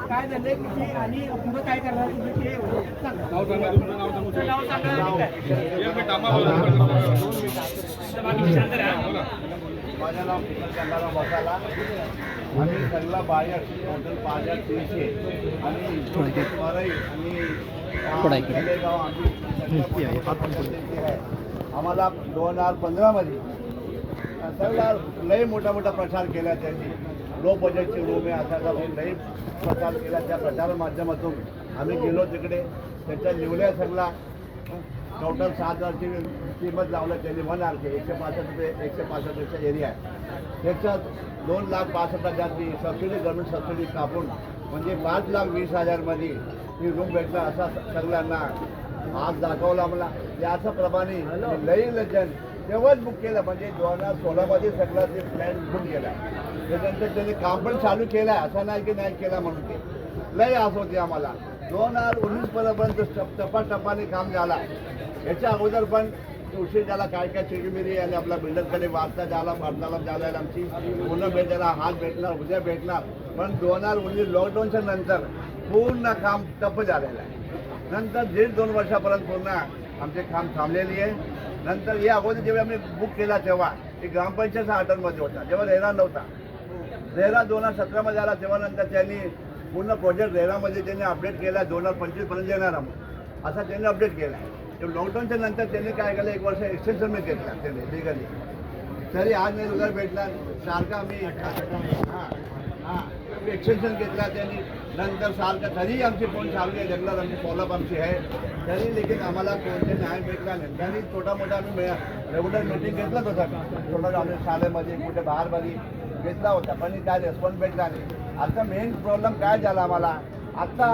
काय झालंय किती आणि पुढं काय करणार तुम्ही ते माझं नाव चंद्रा मसाला आणि सगळा बाहेर टोटल 5300 आणि वरई आणि गाव आम्हाला 2015 मध्ये सगळा लय मोठा प्रचार केला त्यांनी. लो बजेटची रूम आहे असा लई प्रचार केला. त्या प्रचार माध्यमातून आम्ही गेलो तिकडे त्याच्या निवल्या सगळा टोटल 7,000ची किंमत लावलं त्यांनी. 1 RK 165 एरिया आहे. त्याच्यात 2,62,000 जास्ती सबसिडी गव्हर्नमेंट सबसिडी कापून म्हणजे 5,20,000 मध्ये ही रूम भेटला असा सगळ्यांना आज दाखवला मला. याचं प्रमाणे लई लजन तेव्हाच बुक केलं म्हणजे 2016 मध्ये सगळा ते फ्लॅट बुक केला. त्याच्यानंतर त्यांनी काम पण चालू केलं आहे असं नाही की नाही केला म्हणून ते लई आस होती आम्हाला. 2019 पर्यंत टप्प्याटप्प्याने काम झाला. याच्या अगोदर पण उशीर झाला काय चिडमिरी आणि आपला बिल्डरकडे वार्तालाप झाला आमची पूर्ण भेटायला हात भेटणार उद्या भेटणार. पण 2019 लॉकडाऊनच्या नंतर पूर्ण काम टप्प झालेलं आहे. नंतर 1.5-2 वर्षापर्यंत पूर्ण आमचे काम थांबलेली आहे. नंतर या अगोदर जेव्हा आम्ही बुक केला तेव्हा ते ग्रामपंचायतच्या ऑर्डरमध्ये होता जेव्हा रेरा नव्हता. रेरा 2017 मध्ये आला तेव्हा नंतर त्यांनी पूर्ण प्रोजेक्ट रेरामध्ये त्यांनी अपडेट केला 2025 पर्यंत येणार असा त्यांनी अपडेट केला. लॉकडाऊनच्या नंतर त्यांनी काय केलं 1 वर्ष एक्सटेन्शन मी घेतला त्यांनी लिगली. तरी आज नाही उद्या भेटला सारखा आम्ही एक्सटेन्शन घेतला त्यांनी. नंतर सारखं तरी आमची फोन चालू आहे रेग्युलर आमची फॉलोअप आमची आहे तरी लेकिन आम्हाला कोणते न्याय भेटला नाही. त्यांनी छोटा मोठा आम्ही रेग्युलर मीटिंग घेतलाच होता. छोटा आम्ही शाळेमध्ये कुठे बाहेरमध्ये घेतला होता पण काय रिस्पॉन्स भेटला नाही. आता मेन प्रॉब्लेम काय झाला आम्हाला आता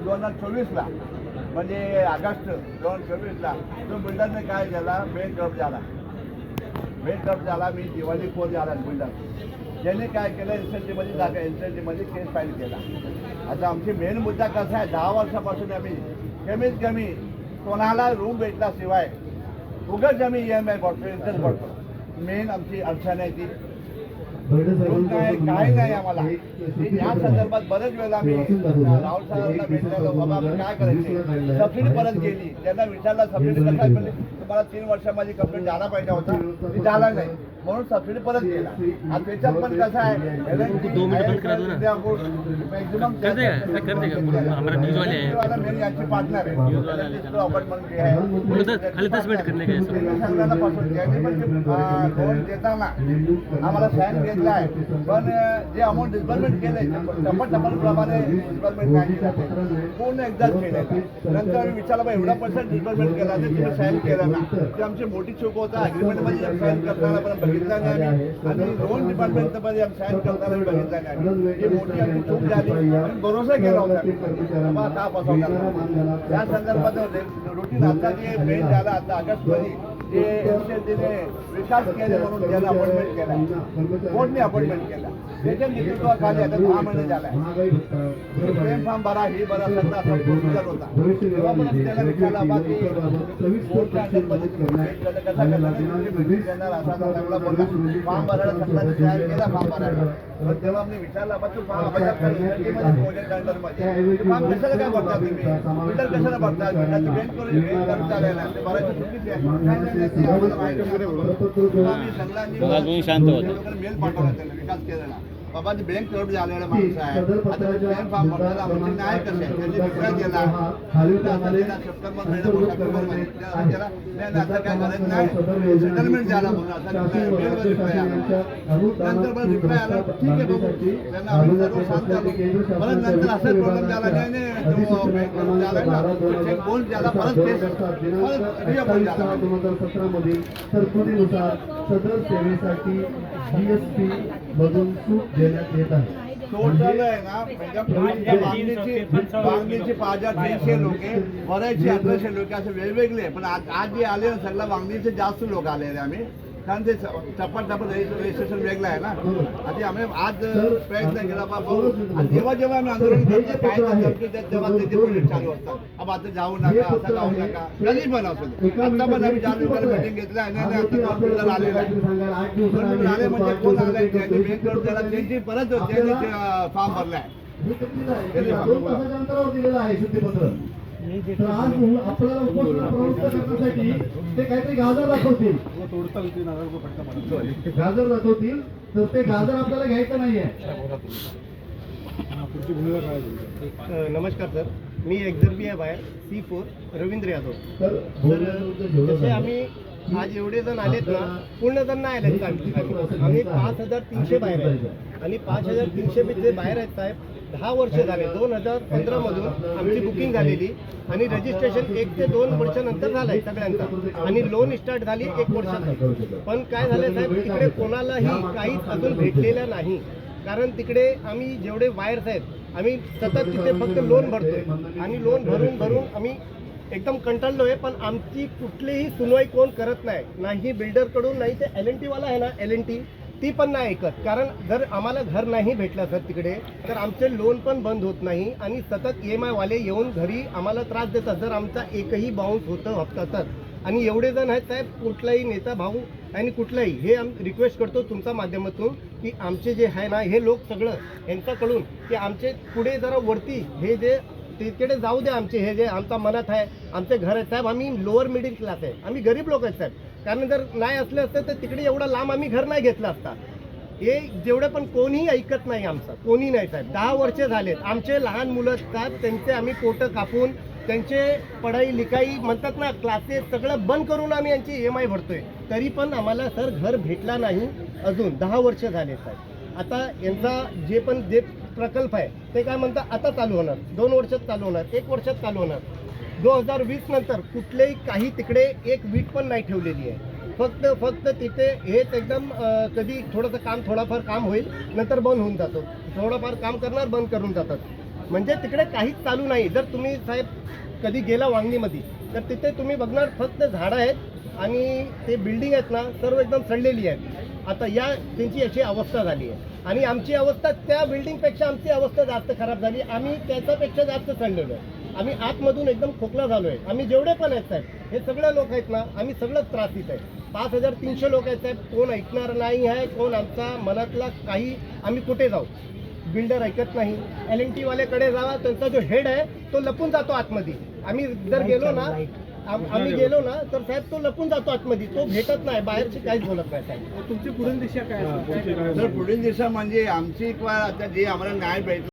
2024ला म्हणजे ऑगस्ट 2024ला तो बिल्डरने काय झाला मेन कप झाला. मी दिवाळी खोर झाला बिल्डर ज्यांनी काय केलं इन्सेंटिव्हमध्ये केस फाईल केला. आता आमची मेन मुद्दा कसा आहे 10 वर्षापासून आम्ही कमीत कमी कोणाला रूम भेटल्याशिवाय उगाच आम्ही EMI भरतो इंटरेस्ट भरतो. मेन आमची अडचण आहे ती काय नाही आम्हाला. या संदर्भात बरेच वेळेला आम्ही राहुल साहेबांना भेटलेलो बाबा आपण काय करायचे सबसिडी परत गेली. त्यांना विचारलं सबसिडी कसं म्हणजे तुम्हाला 3 वर्षामध्ये कंप्लीट झाला पाहिजे होता ती झाला नाही म्हणून सबसिडी परत गेला. आता त्याच्यात पण कसं आहे मॅक्झिमम याची पार्टनर आहे अपार्टमेंट लोन देताना आम्हाला साईन घेतला आहे पण जे अमाऊंट डिस्बर्समेंट केलंय टप्प्याटप्प्याप्रमाणे डिस्बर्समेंट नाही पूर्ण एकदाच केलेलं. नंतर आम्ही विचारलं बा एवढा % डिस्बर्समेंट केला तर तुम्ही साईन केला ना ती आमची मोठी चूक होता. अग्रीमेंटमध्ये साईन करताना पण बघितला नाही आम्ही आणि लोन डिपार्टमेंटमध्ये आम्ही साईन करताना बघितला नाही आम्ही. ही मोठी आमची चूक झाली आणि भरोसा केला होता बाबा का फसवला. या संदर्भात रुटीन आता जे मेन झाला आता ऑगस्टमध्ये जे एनसीएलटीने विकास केले म्हणून त्यांना अपॉइंटमेंट केला कोर्टने अपॉइंटमेंट केला. त्याच्या नेतृत्वाखाली आता 6 महिने झाला आहे. प्रेम फॉर्म भरा ही बरा सगळा असा प्रोसिजर होता तेव्हा पण त्याला विचारला बाकी कोर्टच्या अंडरमध्ये कसा करणार असा चांगला बोलला फॉर्म भरायला सगळा तयार केला फॉर्म भरायला. पण तेव्हा आम्ही विचारला बा तू फॉर्म प्रोजेक्ट अंडरमध्ये फॉर्म कशाला काय भरता तुम्ही बिल्डर कशाला भरता बँक करून चालेल ते भरायचं चुकीचे आहे. शांत होतं मेल पाठवला त्यांना विकास केलेला बाबा ते बँक करप्ट झालेला माणूस आहे. आता प्रेम फॉर्म भरताना म्हणजे नाही कसे त्यांनी विचार केला सप्टेंबर महिन्यामध्ये त्याला आता काय करायचं नाही सेटलमेंट झाला म्हणून असा मेलवर रिप्लाय आला. नंतर पण रिप्लाय आला ठीक आहे बघू त्यांना आम्ही सर्व शांत झालो. परत नंतर असाच प्रॉब्लेम झाला नाही तो बँक करप्ट झाला ना चेक बोल्ड झाला परत केस परत रिअपोइंट झाला. 2017 मधील तरतुदीनुसार सदर सेवेसाठी GST मधून सूट देण्यात येत आहे. टोटल आहे ना बांगलीची 5,300 लोक वरायची 1,800 लोक असे वेगवेगळे पण आज जे आले ना सगळ्या बांगलीचे जास्त लोक आलेले आम्ही कारण ते टप्पा रजिस्ट्रेशन वेगळं आहे ना. आधी आम्ही आज प्रयत्न केला बाबा, आणि जेव्हा जेव्हा आम्ही आंदोलन करतो काय तेव्हा त्याचे प्रोजेक्ट चालू असतात. अब आता जाऊ नका, आता जाऊ नका, कधी पण असू दे. आता पण आम्ही 4 दिवसाला मीटिंग घेतली आणि आता हॉस्पिटल आलेलं आहे. पण आले म्हणजे कोण आलाय त्यांनी बँक करून त्याला त्यांची परत त्यांनी फॉर्म भरलाय. दिलेलं आहे शुद्धीपत्र. तर आज आपल्याला उपोषणाला प्रवृत्त करण्यासाठी ते काहीतरी गाजर दाखवतील, गाजर दाखवतील, तर ते गाजर आपल्याला घ्यायचं नाहीये. नमस्कार सर, मी एक्झर्बी आहे बाहेर C4 रवींद्र यादव. तर जसे आम्ही आज एवढे जण आलेत ना, पूर्ण जण नाही आलेत. आम्ही 5300 बाहेर आहेत आणि 5300 मध्ये बाहेर आहेत साहेब. 10 वर्ष झाले. 2015 मधून आमची बुकिंग झालेली आणि रजिस्ट्रेशन 1 ते 2 वर्षानंतर झालंय सगळ्यांचा, आणि लोन स्टार्ट झाली 1 वर्षात. पण काय झालंय साहेब, तिकडे कोणालाही काहीच अजून भेटलेलं नाही. कारण तिकडे आम्ही जेवढे वायर्स आहेत आम्ही सतत तिथे फक्त लोन भरतोय आणि लोन भरून भरून आम्ही एकदम कंटाळलोय. पण आमची कुठलीही सुनवाई कोण करत नाही, नाही बिल्डरकडून, नाही ते L&T वाला आहे ना L&T, ती पण नाही ऐकत. कारण जर आम्हाला घर नाही भेटलं सर तिकडे, तर आमचे लोन पण बंद होत नाही आणि सतत EMI वाले येऊन घरी आम्हाला त्रास देतात जर आमचा एकही बाउन्स होतं हप्ता तर. आणि एवढे जण आहेत साहेब, कुठलाही नेता भाऊ आणि कुठलाही, हे रिक्वेस्ट करतो तुमच्या माध्यमातून की आमचे जे आहे ना हे लोक सगळं यांच्याकडून की आमचे पुढे जरा वरती हे जे तिकडे जाऊ द्या. आमचे हे जे आमच्या मनात आहे, आमचे घर आहेत साहेब, आम्ही लोअर मिडिल क्लास आहे, आम्ही गरीब लोक आहेत साहेब. कारण जर नाही असले असते तर तिकडे एवढा लांब आम्ही घर नाही घेतला असता. हे जेवढे पण कोणीही ऐकत नाही आमचं, कोणी नाही साहेब. 10 वर्ष झालेत. आमचे लहान मुलं असतात त्यांचे आम्ही पोटं कापून त्यांचे पढाई लिखाई म्हणतात ना क्लासेस सगळं बंद करून आम्ही यांची EMI भरतोय, तरी पण आम्हाला सर घर भेटला नाही अजून. 10 वर्ष झाले साहेब. आता यांचा जे प्रकल्प आहे ते काय म्हणतात आता चालू होणार, 2 वर्षात चालू होणार, 1 वर्षात चालू होणार. 2020 नंतर कुठलेही काही तिकडे एक वीट पण नाही ठेवलेली आहे. फक्त तिथे हेच एकदम कधी थोडंफार काम होईल, नंतर बंद होऊन जातो. थोडंफार काम करणार, बंद करून जातात. म्हणजे तिकडे काहीच चालू नाही. जर तुम्ही साहेब कधी गेला वांगणीमध्ये तर तिथे तुम्ही बघणार फक्त झाडं आहेत आणि ते बिल्डिंग आहेत ना सर्व एकदम सडलेली आहेत. आता त्यांची अशी अवस्था झाली आहे आणि आमची अवस्था त्या बिल्डिंगपेक्षा आमची अवस्था जास्त खराब झाली. आम्ही त्याच्यापेक्षा जास्त सडलेलो आहे. आम्ही आतमधून एकदम खोकला झालो आहे. आम्ही जेवढे पण आहेत साहेब, हे सगळे लोक आहेत ना, आम्ही सगळंच त्रासित आहे. 5300 लोक आहेत साहेब. कोण ऐकणार नाही आहे, कोण आमचा मनातला काही, आम्ही कुठे जाऊ, बिल्डर ऐकत नाही. L&T वाल्याकडे जावा, त्यांचा जो हेड आहे तो लपून जातो आतमध्ये. आम्ही जर गेलो ना तर साहेब तो लपून जातो आतमध्ये, तो भेटत नाही, बाहेरची काहीच बोलत नाही साहेब. तुमची पुढील दिशा काय? तर पुढील दिशा म्हणजे आमची आता जे आम्हाला न्याय भेटला